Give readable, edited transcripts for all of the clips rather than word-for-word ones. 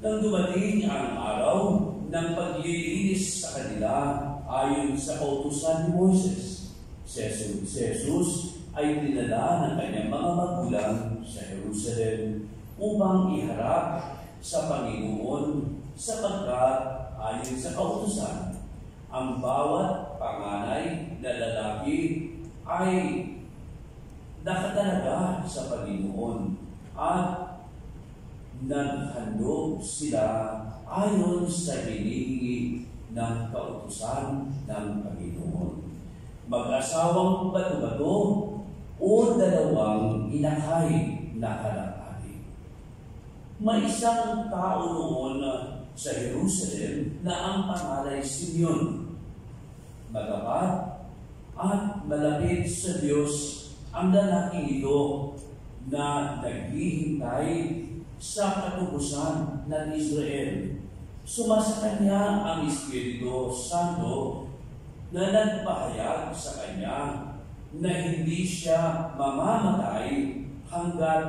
Nang dumating ang araw ng paglilinis sa kanila ayon sa kautusan ni Moises, si Jesus ay dinala ng kanyang mga magulang sa Jerusalem upang iharap sa Panginoon sapagkat ayon sa kautusan, ang bawat panganay na lalaki ay nakatalaga sa Panginoon at naghandog sila ayon sa hinihingi ng kautusan ng Panginoon. Mag-asawang bato-bato o dalawang inakay na kalapati. May isang tao noon sa Jerusalem na ang pangalan ay Simeon. Magapat at malapit sa Diyos ang lalaking ito na naghihintay sa katubusan ng Israel. Sumasa kanya ang Espiritu Santo na nagpahayag sa kanya na hindi siya mamamatay hanggat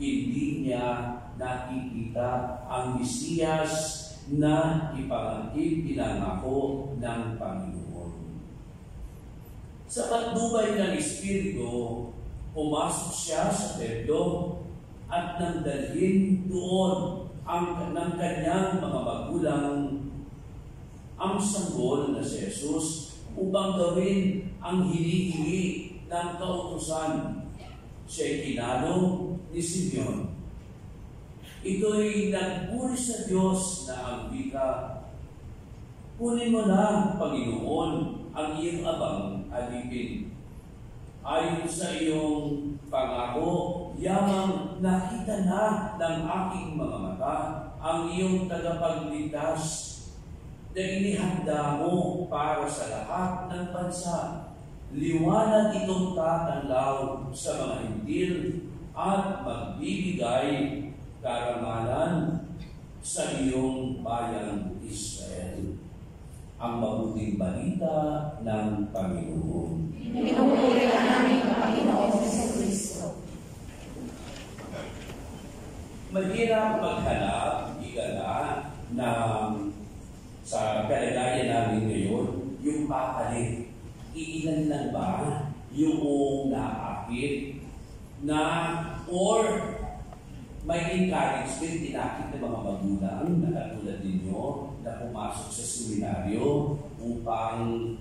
hindi niya nakikita ang Mesiyas na ipinangako ng Panginoon. Sa patnubay ng Espiritu, pumasok siya sa templo at nang dalhin doon ng kanyang mga magulang ang sanggol na si Jesus upang gawin ang hinihingi ng kautusan. Siya'y kinalo ni Simeon. Ito'y nagpuri sa Diyos na ang wika, kunin mo na, Panginoon, ang iyong abang alipin. Ayon sa iyong pangako, yamang nakita na ng aking mga mata ang iyong tagapagligtas na inihanda mo para sa lahat ng bansa. Liwanag itong tatanlaw sa mga hintil at magbibigay karangalan sa iyong bayang Israel. Ang mabuting balita ng Panginoon. Pinupuri ka namin, Panginoon Jesucristo. Mahirap maghanap, na sa kalagayan namin ngayon, yung papalit. Iilan lang ba yung naakit na or may encouragement tinakit ng mga magulang na katulad ninyo na pumasok sa seminaryo upang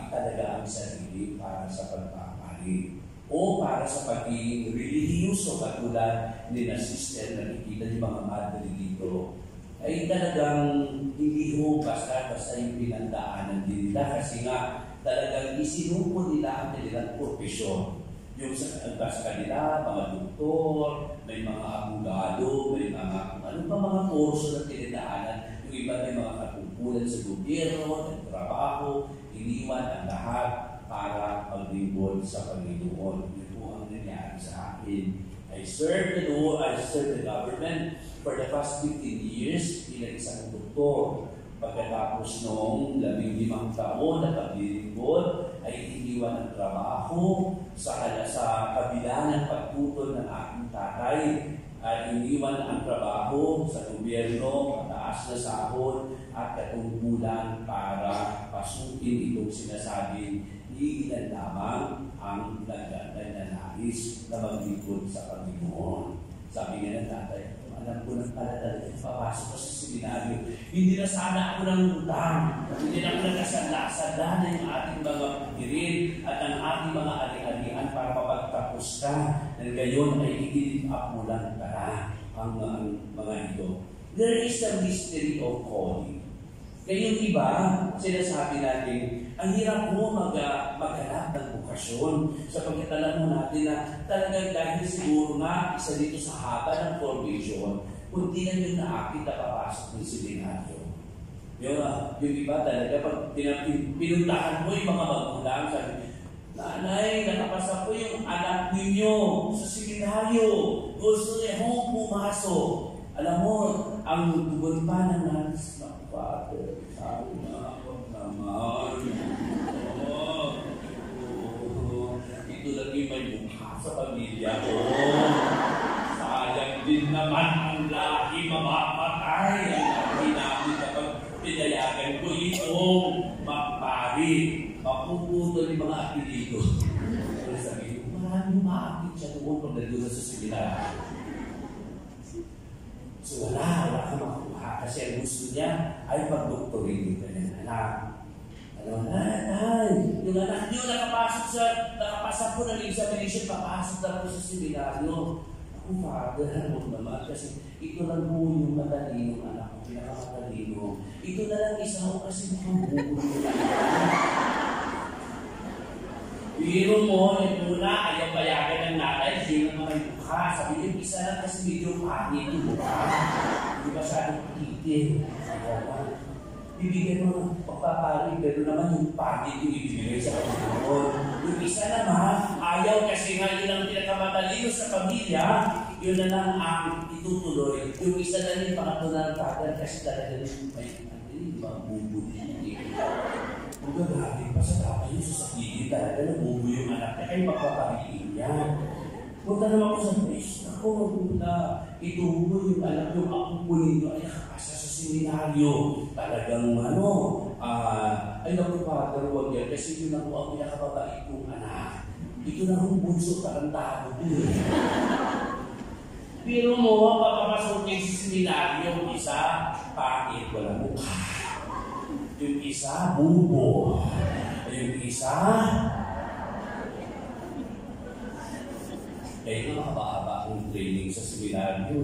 italaga ang sarili para sa pagpapalit o para sa pagiging relihiyoso katulad ni na sister na nakikita ni mga madre dito ay talagang hindi ho basta yung pinandaanan din nila kasi nga talagang isinupo nila ang kanilang propesyon. Yung sa kanila, mga doktor, may mga abogado, may mga ano pa mga kurso na tinadaanan. Yung iba may mga katungkulan sa gobyerno, nagtrabaho, iniwan ang lahat para maglingkod sa Panginoon. Yun po ang nangyari sa akin. I served the government for the past 15 years bilang isang doktor. Pagkatapos noong 15 taon na paglilingkod, ay iniwan ang trabaho sa kabila ng pagtutol ng aking tatay. Ay iniwan ang trabaho sa gobyerno, mataas na sahod at katungkulan para pasukin itong sinasabing iilan lamang ang nagnanais na maglingkod sa Panginoon. Sabi nga ng tatay, alam ko ng pala talaga, papasok ko sa seminaryo. Hindi na sana ako ng utang. Hindi na ako nagkasala-sala na yung ating mga pirin at ang ating mga ari-arian para mapagtapos ka. Nang gayon ay i-give up mo lang para ang mga ito. There is a mystery of calling. Kaya yung iba, sinasabi natin, ang hirap mo maghanap ng bukasyon sapagkat alam mo natin na talagang dahil siguro nga isa dito sa haba ng formation, kunti lang yung naakit na papasok ng seminaryo. Yung iba talaga, pag pinuntahan mo yung mga magulang, sabi, Nanay, nakapasa po yung anak ninyo sa seminaryo. Gusto niya hong pumasok. Alam mo, ang tugon pa ng nais ng Father, sabi na, naman. Ito lang yung may mukha sa pamilya ko. Sayang din naman ang ng lahi mamamatay ang lahi namin kapag pinayagan ko itong magpari. Mapuputol yung mga apelido. Pero sabihin, maraming maapit siya noon pag nandun sa seminar. So wala kang makuha kasi ang gusto niya ay pag-doktorin yung kanyang anak. Yung anak niyo nakapasok po ng examination, papasok na po sa seminaryo. Ako, Father, huwag naman kasi ito lang po yung matalinong anak ko, pinakamatalino. Ito na lang isa ko kasi mukhang buko yung anak ko. Biro mo, yung una, ayaw payagan ng nanay, hindi naman may mukha. Sabi niyo, isa lang kasi medyo pangit yung mukha. Hindi masyadong titin. Bibigyan mo pagpapari, pero naman yung pangit yung ibibigay sa Panginoon. Yung isa naman, ayaw kasi nga yun ang pinakamatalino sa pamilya, yun na lang ang itutuloy. Yung isa na rin pangatlo ng Father kasi talaga may mabubuti. Kung gagawin pa sa tapa yung sasabihin talaga na bubo yung anak niya, kayo magpapariin yan. Punta naman ko sa place, ako, itubo yung anak yung ako po ninyo ay nakapasa sa seminaryo. Talagang ay naku, Father, huwag yan. Kasi yun ako ang pinakababait kong anak. Ito na kong bunso, tarantado ko. Pero mo, papapasok kayo sa seminaryo, yung isa, pangit, wala mukha. Yung isa, bubo. Yung isa, kaya nakababa akong training sa seminaryo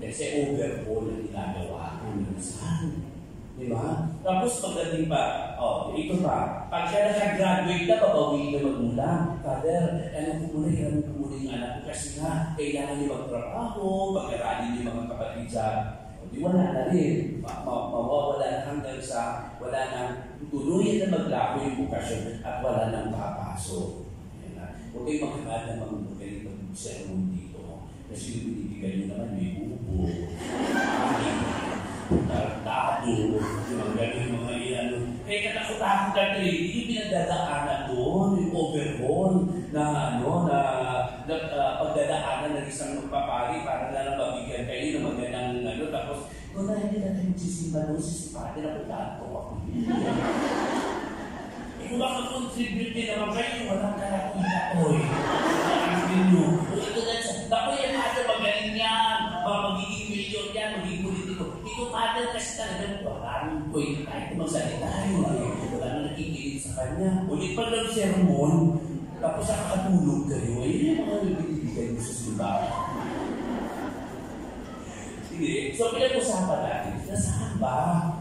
kasi overhaul na ginagawa ko minsan. Diba? Tapos pagdating pa, ito pa, pag siya nakagraduate na, pabawiin na magulang. Father, ano ko muna yung anak ko kasi nga, kailangan niyo magtrabaho, pag-aralin niyo mga kapatid sa, di wala na rin. Mawawala na hanggang sa, wala nang tuluyan na maglaho yung bukasyon at wala nang papasok. Huwag kayo magkakad na magmagaling mag-sermon dito. Kasi yung binibigay nyo naman may bubo, tartado, yung mga iyan. Kaya katakot-takot ka rin, yung pinagdadaanan doon, yung overhaul na pagdadaanan ng isang magpapari para na lang mabigyan kayo ng magandang tapos, kung na hindi natin magsisimba doon, sisipati na pagdato ako. Kung makakontribute din naman kayo, walang kalakita ko eh. Ito na siya. Ako yan, Father, magaling yan. Magiging milyon yan, magiging politiko. Ito, Father, kasi talagang walang point kahit magsalita tayo. Wala na nakikilig sa kanya. Ulit pa lang sermon, tapos nakakatulog kayo. Yun yung mga binibigay mo sa simbahan. Sige. So, pinag-usapan natin, nasaan ba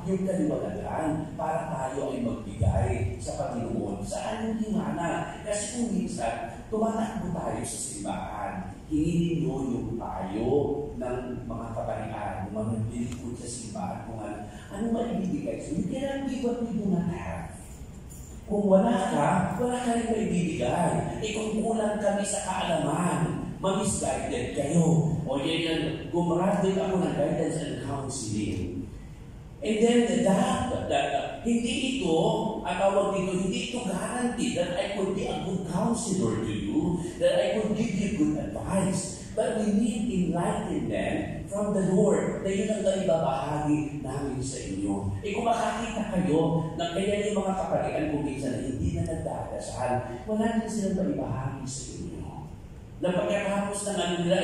yung kaliwanagan para tayo ay magbigay sa Panginoon? Saan yung himana? Kasi kung minsan, tumatakbo tayo sa simbahan. Hinili nyo yung tayo ng mga kaparian, ng mga bilikod sa simbahan, kung ano maibibigay. So, you cannot give what you do not have. Kung wala ka rin maibibigay. Kung kulang kami sa kaalaman, ma-misguided kayo. O yan, gumraduate ako ng guidance and counseling. And then, hindi ito, hindi ito guaranteed that I could be a good counselor to you, that I could give you good advice. But we need enlightenment from the Lord na yun ang ibabahagi namin sa inyo. Kung makakita kayo na kaya yung mga kapalian kung minsan na hindi na nagdadasal, wala din silang ibahagi sa inyo. Na pagkatapos ng nila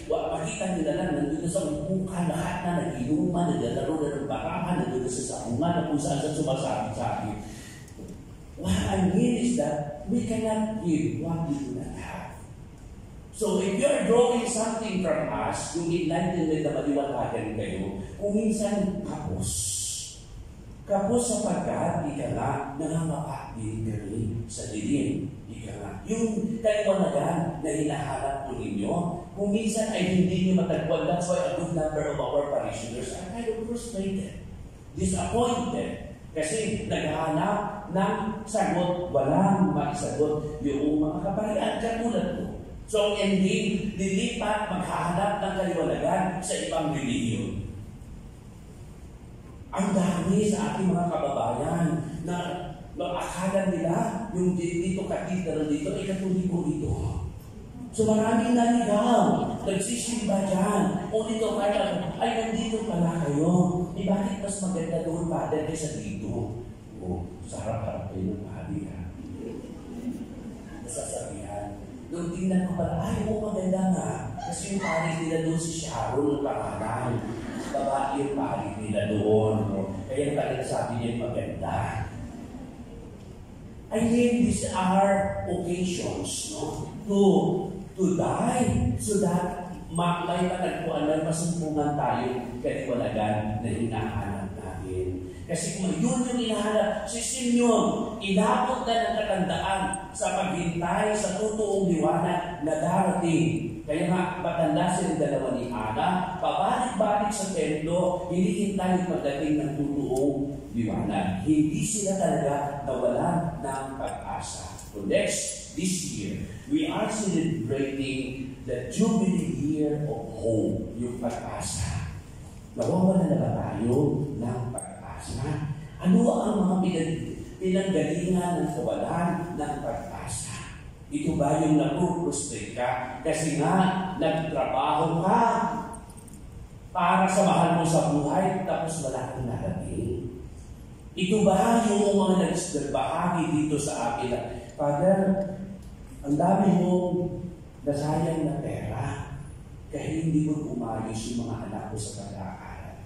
makita nila lang, nandun na sa upukan, lahat na nag-inuman, naglalaro na ng bakahan, nandun na sa saungan, na kung saan sumasabi-sabi. What I mean is that we cannot give what we do not have. So if you're drawing something from us, yung enlightenment na maliwanagan kayo, kung minsan kapos. Kapos sapagkat, nangangapatin ka rin sa dilim. Yung kaliwanagan na hinahanap po ninyo, kung minsan ay hindi nyo matagpuan. That's why a good number of our parishioners are kind of frustrated, disappointed. Kasi naghahanap ng sagot, walang maisagot yung mga kaparian katulad ko. So ang ending, lilipat maghahanap ng kaliwanagan sa ibang relihiyon. Ang dami sa ating mga kababayan na akala nila yung dito katedral dito ay katoliko dito. So maraming naligaw. nagsisimba dyan. O dito kaya, ay nandito pala kayo. Bakit mas maganda doon, Father, kaysa dito? O, sa harap-harap kayo ng Father, ha? Nasasabihan. Doon tingnan ko pala, ay, maganda nga. Kasi yung pari nila doon si Sharon, ang pangalan. Babae yung pari nila doon. Kaya pala sabi niya maganda. I mean, these are occasions, no? To die, so that may matagpuan na masumpungan tayo kaliwalagan na hinahanap natin. Kasi kung yun yung hinahanap, si Simeon, inabot na ng katandaan sa paghintay sa totoong liwanag na darating. Kaya nga, matanda silang dalawa ni Ana, pabalik-balik sa templo, hinihintay yung pagdating ng totoong liwanag. Hindi sila talaga nawalan ng pag-asa. So next, this year, we are celebrating the Jubilee Year of Hope, yung pag-asa. Nawawala na ba tayo ng pag-asa? Ano ang mga pinanggalingan ng kawalan ng pag-asa? Ito ba yung napuprustrate ka? Kasi nga, nagtrabaho ka para sa mahal mo sa buhay, tapos wala kang narating. Ito ba yung mga nagbahagi dito sa akin? Father, ang dami mong nasayang na pera, kaya hindi mo umayos yung mga anak ko sa pag-aaral.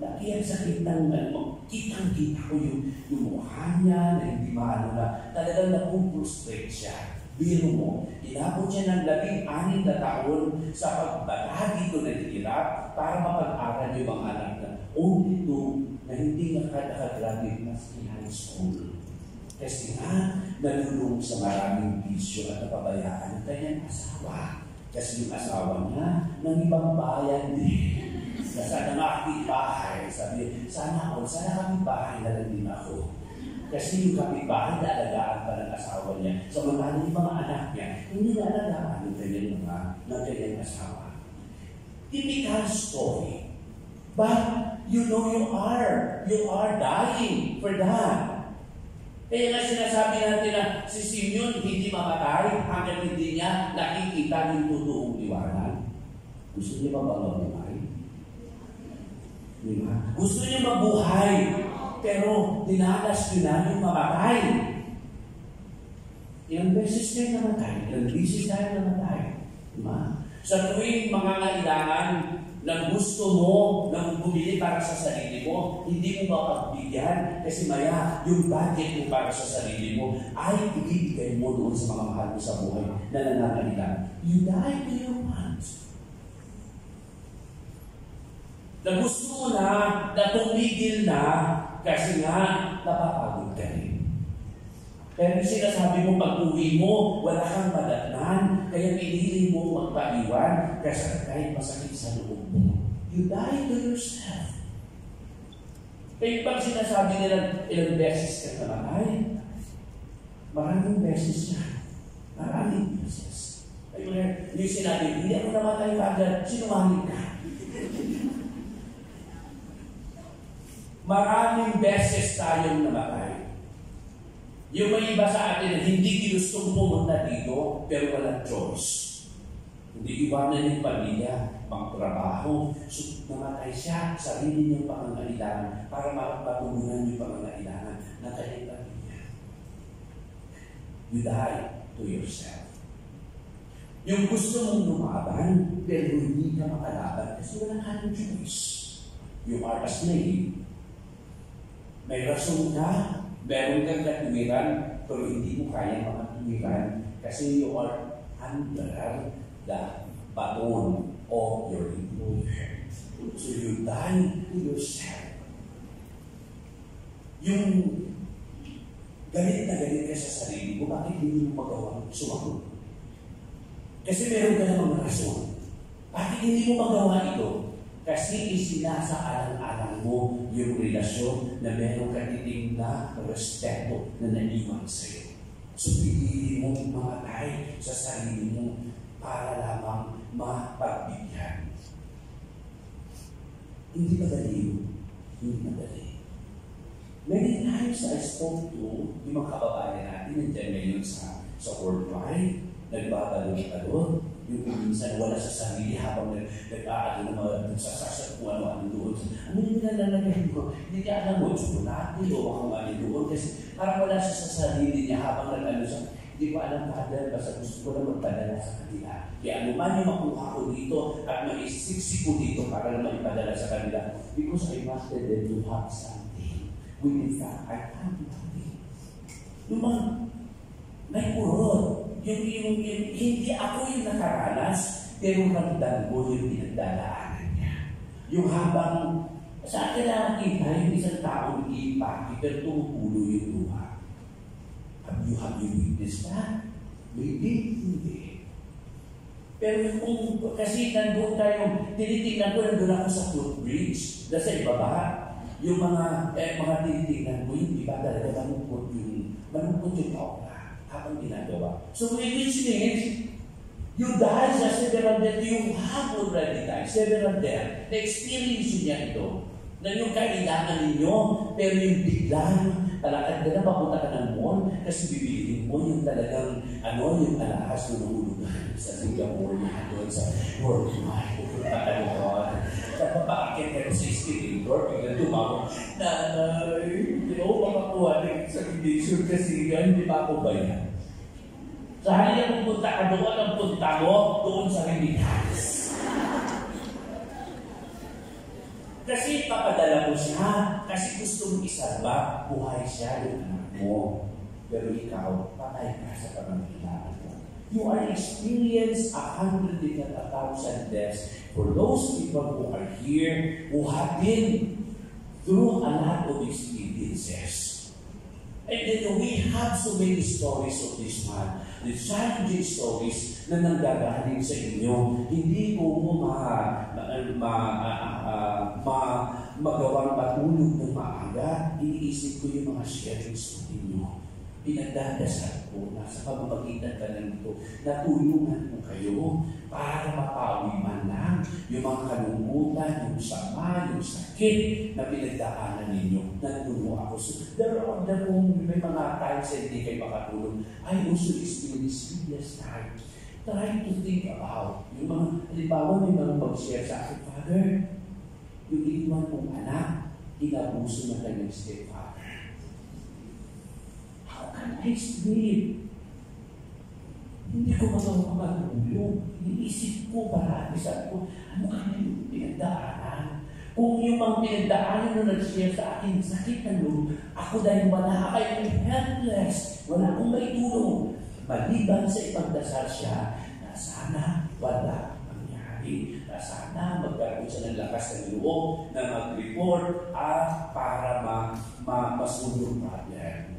Nakiyang sakit ng kitang-kita ko yung mukha niya na hindi maano na talagang napuprustrate siya. Biro mo, inabot siya ng 16 na taon sa pagbahagi ko ng hirap para mapag-aral yung mga anak na only two na hindi nakakagraduate na sa high school. Kasi nga, nalulong sa maraming bisyo at napabayaan ng kanyang asawa. Kasi yung asawa niya, ng ibang bayan din. Na sana makikipbahay. Sabi, sana kami bahay na lang din ako. Kasi yung kapitbahay na alagaan pa ng asawa niya. So, mga mga anak niya, hindi na alagaan ng kanyang asawa. Typical story. But, you know you are dying for that. Kaya nga sinasabi natin na si Simeon hindi mamatay hanggang hindi niya nakikita yung totoong liwanag. Gusto niya ba mabuhay? Diba? Gusto niya mabuhay, pero dinalas niyo na yung mamatay. Ilang beses kayo namatay, ilang beses tayo namatay. Diba? Sa tuwing mga kailangan ng gusto mo, ng bumili para sa sarili mo, hindi mo mapagbigyan kasi maya yung budget mo para sa sarili mo ay ibibigay mo doon sa mga mahal mo sa buhay na nanangailangan. You die to your wants. Na gusto mo na tumigil na kasi nga napapagod ka rin. Pero sinasabi mo pag-uwi mo, wala kang madatnan, kaya pinili mo magpaiwan kasi kahit masakit sa loob mo. You die to yourself. Kaya pag sinasabi nila ilang beses ka namatay, maraming beses na. Maraming beses. Ayun yung sinabi, hindi ako namatay kagad, sinungaling ka. Maraming beses tayong namatay. Yung may iba sa atin na hindi ginustong pumunta dito, pero walang choice. Hindi iwanan yung pamilya, magtrabaho. So, namatay siya, sarili niyang pangangailangan para mapatugunan yung pangangailangan ng kanyang pamilya. You die to yourself. Yung gusto mong lumaban, pero hindi ka makalaban kasi wala kang choice. You are a slave. May rason ka, meron kang katuwiran, pero hindi mo kaya makatuwiran kasi you are under the baton of your employer. So you die to yourself. Yung galit na galit ka sa sarili mo, bakit hindi mo magawa sumagot? Kasi meron ka namang rason. Bakit hindi mo magawa ito? Kasi isinasaalang-alang mo yung relasyon na meron ka titing na respeto na naiwan sa'yo. So, piliin mo mamatay sa sarili mo para lamang mapagbigyan. Hindi madali yun. Hindi madali. Many times I spoke to yung mga kababayan natin nandiyan ngayon sa worldwide, nagbabalong-balong. Yung minsan wala sa sarili habang nag-aano ng mga nagsasasat kung ano-ano doon. Ano yung nilalagay mo? Hindi niya alam mo, chocolate o kung ano doon. Kasi parang wala siya sa sarili niya habang nag-ano siya. Hindi ko alam Father, basta gusto ko lang magpadala sa kanila. Kaya ano man yung makuha ko dito at maisiksi ko dito para na maipadala sa kanila. Because I wanted them to have something. When in fact, I have nothing. Yung mga may kurot. Yung hindi ako yung nakaranas, pero ramdam ko yung pinagdalaanan niya. Yung habang sa akin nakakita yung isang taong ipaki, pero tumutulo yung luha. Have you witnessed that? Maybe, hindi. Pero kung kasi nandun tayo, tinitingnan ko, nandun ako sa footbridge, sa ibaba, yung mga tinitingnan ko, yung iba talaga malungkot yung kaura habang ginagawa. So which means, you die sa several death, you have already died, several death. Na-experience niya ito. Na yung kailangan ninyo, pero yung biglang talakad ka na, papunta ka ng mall, kasi bibilihin mo yung talagang, yung alahas mo ng ulugan sa Singapore na doon sa World Mall. Papaakit ka sa escalator, biglang tumawag, makakuha rin sa condition kasi hindi pa ako bayan. Sa halina pupunta ka doon, ang punta mo, doon sa remittance. Kasi papadala mo siya, kasi gusto mong isalba, buhay siya yung anak mo. Pero ikaw, patay ka sa pamangkilaan mo. You are experienced 100 if not 1,000 deaths for those people who are here, who have been through a lot of experiences. And then we have so many stories of this man, the challenging stories na nanggagaling sa inyo. Hindi ko mo magawang matulog ng maaga. Iniisip ko yung mga sharings ko ninyo. Pinagdadasal ko na sa pamamagitan ka ng ito, natulungan ko kayo para mapawi man lang yung mga kalungkutan, yung sama, yung sakit na pinagdaanan ninyo. Nandun ako. So, kung may mga times na hindi kayo makatulong, I also experience previous time. Try to think about yung mga, halimbawa may mga mag-share sa akin, Father, yung iwan kong anak, inabuso na kanyang stepfather. How can I sleep? Hindi ko matulong. Iniisip ko parati, sabi ko, ano kaya yung pinagdaanan? Kung yung mga pinagdaanan na nag-share sa akin, sakit na loob, ako dahil wala kayong helpless, wala akong maitulong. Maliban sa ipagdasal siya, na sana wala mangyari, na sana magkaroon siya ng lakas ng loob na mag-report para masunod yung problem.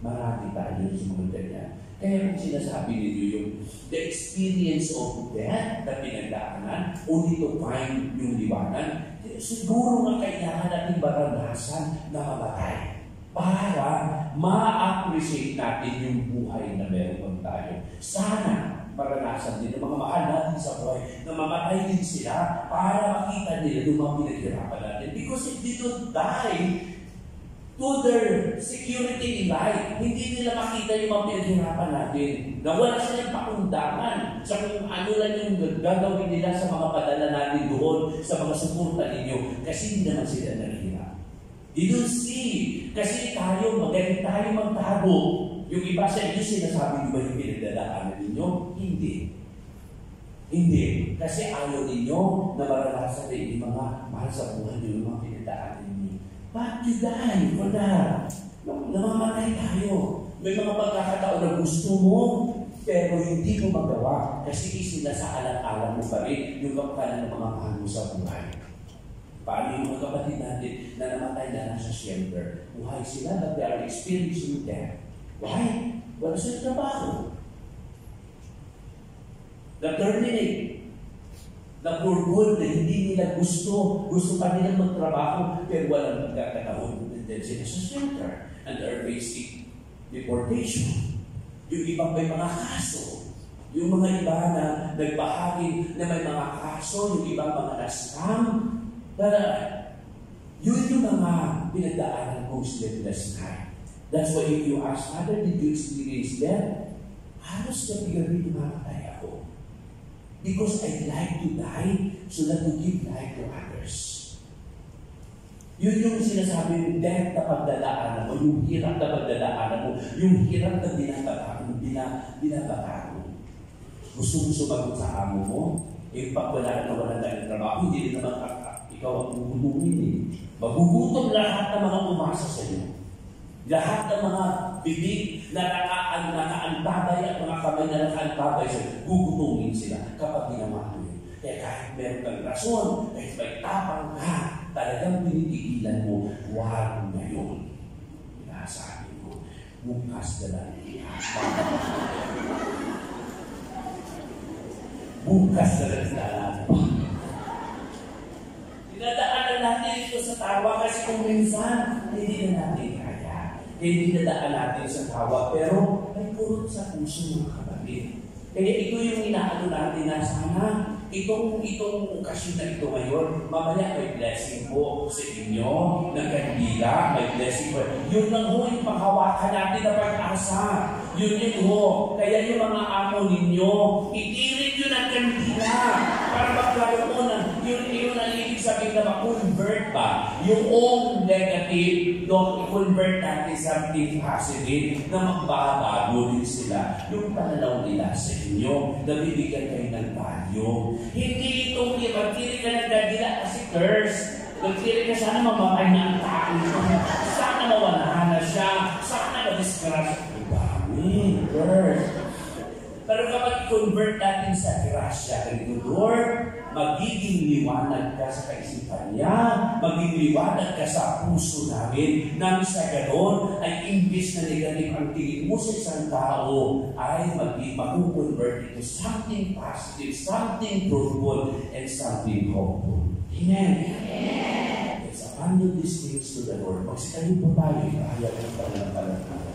Marami tayo sa mga ganyan. Kaya kung sinasabi ninyo yung the experience of death na pinagdaanan, only to find yung liwanag, siguro nga kailangan natin maranasan na mamatay para ma-appreciate natin yung buhay na meron tayo. Sana maranasan din ng mga mahal natin sa buhay na mamatay din sila para makita nila yung mga pinaghirapan natin. Because if they don't die to their security in life, hindi nila makita yung mga pinaghirapan natin. Na wala silang pakundangan sa kung ano lang yung gagawin nila sa mga padala natin doon, sa mga suporta ninyo. Kasi hindi naman sila naghihirap. They don't see. Kasi tayo, magaling tayo magtago. Yung iba sa inyo, sinasabi nyo ba yung pinagdadaanan ninyo? Hindi. Hindi. Kasi ayaw ninyo na maranasan din yung mga mahal sa buhay nyo, yung mga pinagdaanan ninyo. But you die for that. Namamatay tayo. May mga pagkakataon na gusto mo, pero hindi mo magawa. Kasi sila sa alang-alang mo pa rin yung kapakanan ng mga mahal mo sa buhay. Paano yung mga kapatid natin na namatay na nasa shelter? Buhay sila, but they are experiencing death. Why? Wala silang trabaho. Na-terminate. Na-for na hindi nila gusto pa nilang magtrabaho, pero walang magkakataon. And then sila sa shelter. And they are facing deportation. Yung ibang may mga kaso. Yung mga iba na nagbahagi na may mga kaso, yung ibang mga na-scam. Yun yung mga pinagdaanan kong sleepless night. That's why if you ask, Father, did you experience that? halos gabi-gabi tumatay ako. Because I'd like to die so that to give life to others. Yun yung sinasabi ng death na pagdadaanan mo, yung hirap na pagdadaanan mo, yung hirap na binabataan mo. Gusto mo sumagot sa amo mo, pag wala na ng trabaho, hindi rin naman ikaw ang gugutumin eh. Magugutom lahat ng mga umasa sa iyo. Lahat ng mga bibig na nakaantabay at mga kamay na nakaantabay sa iyo, gugutumin sila kapag ginawa mo yun. Kaya kahit meron kang rason, kahit may tapang ka, talagang pinipigilan mo, huwag na yun. Sabi ko, bukas na lang. Bukas na lang. Dinadaanan natin ito sa tawa kasi kung minsan, hindi na natin kaya. Hindi nadaan natin sa tawa, pero may kurot sa puso mga kapatid. Kaya ito yung inaano natin na sana, itong okasyon na ito ngayon, mamaya may blessing po sa inyo, ng kandila, may blessing po. Yun lang ho yung panghawakan natin na pag-asa. Yun ho. Kaya yung mga amo ninyo, itirin yun ang kandila. Para magkaroon ng, yun ang ibig sabihin na ma-convert ba? Yung negative, don't i-convert natin something positive na magbabago din sila. Yung pananaw nila sa inyo, nabibigyan kayo ng value. Hindi itong magkiri ka ng kandila kasi curse. Magkiri ka sana mamatay na ang tao. Sana mawala na siya. Sana ma-discrash. Dami, curse. Pero kapag i-convert natin sa grasya, ganito, Lord, magiging liwanag ka sa kaisipan niya, magiging liwanag ka sa puso namin, nang sa ganon ay imbis na negative ang tingin mo sa isang tao, ay mag-convert ito something positive, something fruitful, and something hopeful. Amen? Amen. Let's abandon these things to the Lord. Magsitayo po tayo, ayaw ng pananampalataya.